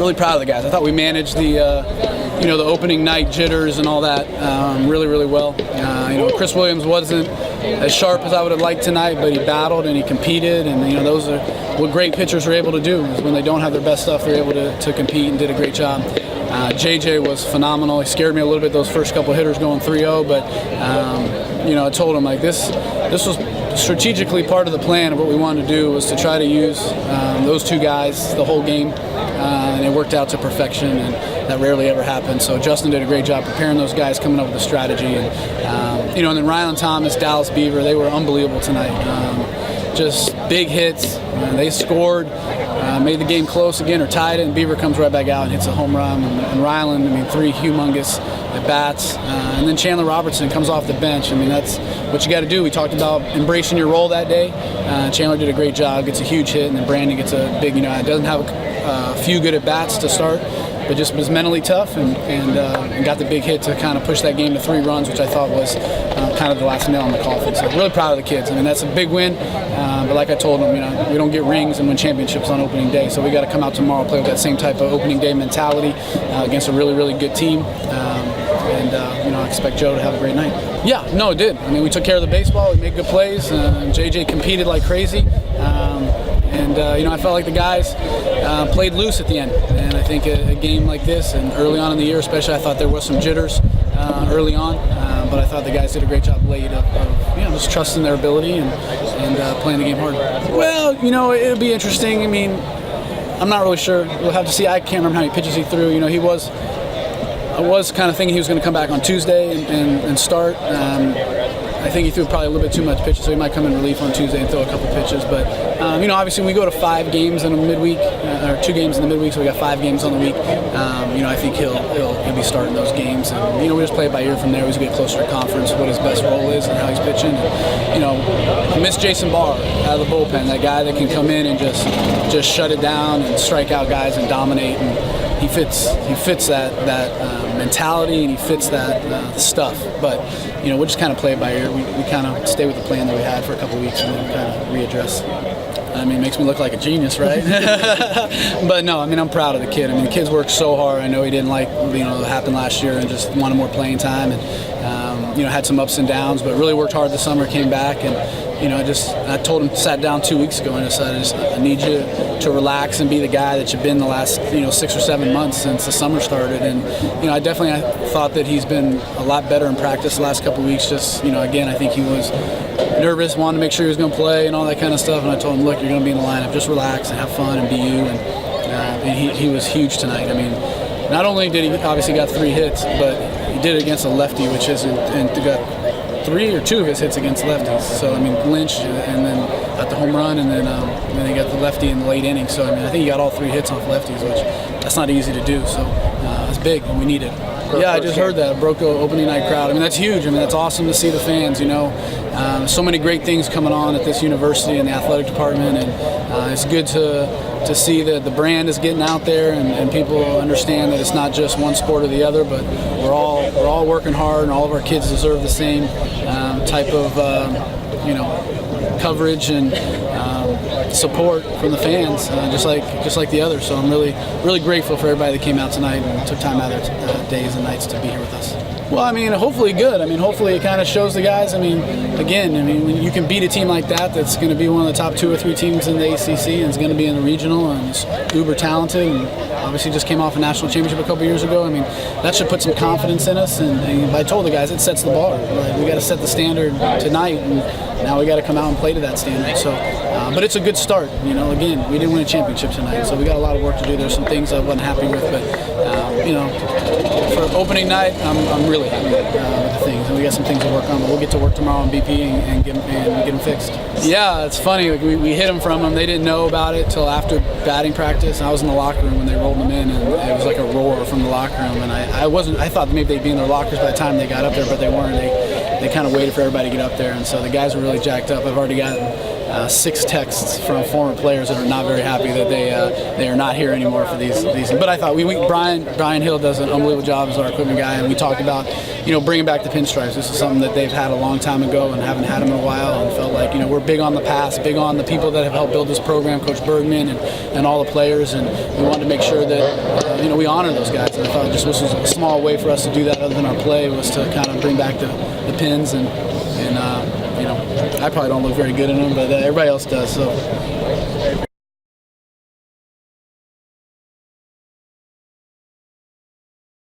Really proud of the guys. I thought we managed the the opening night jitters and all that really, really well. Chris Williams wasn't as sharp as I would have liked tonight, but he battled and he competed, and those are what great pitchers are able to do. Is when they don't have their best stuff, they're able to compete, and did a great job. JJ was phenomenal. He scared me a little bit those first couple hitters going 3-0, but I told him this was strategically part of the plan of what we wanted to do, was to try to use those two guys the whole game, and it worked out to perfection, and that rarely ever happens. So Justin did a great job preparing those guys, coming up with a strategy, and and then Rylan Thomas, Dallas Beaver, they were unbelievable tonight. Just big hits. They scored, made the game close again or tied it, and Beaver comes right back out and hits a home run. And Rylan, 3 humongous at bats. And then Chandler Robertson comes off the bench. That's what you got to do. We talked about embracing your role that day. Chandler did a great job, gets a huge hit, and then Brandon gets a big, doesn't have a few good at bats to start, but just was mentally tough and got the big hit to kind of push that game to 3 runs, which I thought was kind of the last nail in the coffin. So really proud of the kids. That's a big win. But like I told them, we don't get rings and win championships on opening day. So we got to come out tomorrow, play with that same type of opening day mentality against a really, really good team. I expect Joe to have a great night. Yeah, no, it did. We took care of the baseball. We made good plays. JJ competed like crazy. I felt like the guys played loose at the end. And I think a game like this and early on in the year especially, I thought there was some jitters early on. But I thought the guys did a great job late of just trusting their ability and playing the game hard. Well, it'll be interesting. I'm not really sure. We'll have to see. I can't remember how many pitches he threw. I was kind of thinking he was going to come back on Tuesday and start. I think he threw probably a little bit too much pitches, so he might come in relief on Tuesday and throw a couple pitches. But, obviously we go to 5 games in a midweek, or 2 games in the midweek, so we got 5 games on the week. I think he'll be starting those games. And, we just play it by ear from there. We just get closer to conference, what his best role is and how he's pitching. And, I miss Jason Barr out of the bullpen, that guy that can come in and just shut it down and strike out guys and dominate. And he fits that mentality, and he fits that stuff. But, we'll just kind of play it by ear. We kind of stay with the plan that we had for a couple of weeks and then kind of readdress. It makes me look like a genius, right? But no, I'm proud of the kid. The kid's worked so hard. I know he didn't like, what happened last year and just wanted more playing time, and, had some ups and downs, but really worked hard this summer, came back, and, I told him, sat down 2 weeks ago and I said, I need you to relax and be the guy that you've been the last, 6 or 7 months since the summer started. And, I definitely thought that he's been a lot better in practice the last couple of weeks. Just, again, I think he was nervous, wanted to make sure he was going to play and all that kind of stuff. And I told him, look, you're going to be in the lineup. Just relax and have fun and be you. And he was huge tonight. Not only did he obviously got 3 hits, but he did it against a lefty, which isn't, and got 3 or 2 of his hits against lefties. So Lynch, and then got the home run, and then he got the lefty in the late inning. So I think he got all 3 hits off lefties, which that's not easy to do. So it's big, and we need it. Yeah, I just heard that. Broke the opening night crowd. That's huge. That's awesome to see the fans. So many great things coming on at this university and the athletic department, and it's good to see that the brand is getting out there, and people understand that it's not just one sport or the other, but we're all working hard, and all of our kids deserve the same type of coverage and support from the fans, just like the others. So I'm really grateful for everybody that came out tonight and took time out of their days and nights to be here with us. Well, hopefully good. Hopefully it kind of shows the guys. When you can beat a team like that's going to be one of the top 2 or 3 teams in the ACC, and it's going to be in the regional, and it's uber talented, and obviously just came off a national championship a couple years ago. That should put some confidence in us. And I told the guys, it sets the bar. We got to set the standard tonight, and now we got to come out and play to that standard. So, but it's a good start. Again, we didn't win a championship tonight, so we got a lot of work to do. There's some things I wasn't happy with, but for opening night, I'm really happy with the things, and we got some things to work on. But we'll get to work tomorrow on BP and get them fixed. Yeah, it's funny. We hid them from them. They didn't know about it till after batting practice. I was in the locker room when they rolled them in, and it was like a roar from the locker room. And I thought maybe they'd be in their lockers by the time they got up there, but they weren't. They kind of waited for everybody to get up there, and so the guys were really jacked up. I've already gotten 6 texts from former players that are not very happy that they are not here anymore for these. But I thought Brian Hill does an unbelievable job as our equipment guy, and we talked about bringing back the pinstripes. This is something that they've had a long time ago and haven't had them in a while, and felt like we're big on the past, big on the people that have helped build this program, Coach Bergman and all the players, and we wanted to make sure that we honor those guys. And I thought this was a small way for us to do that, other than our play, was to kind of bring back the pins and I probably don't look very good in them, but everybody else does. So.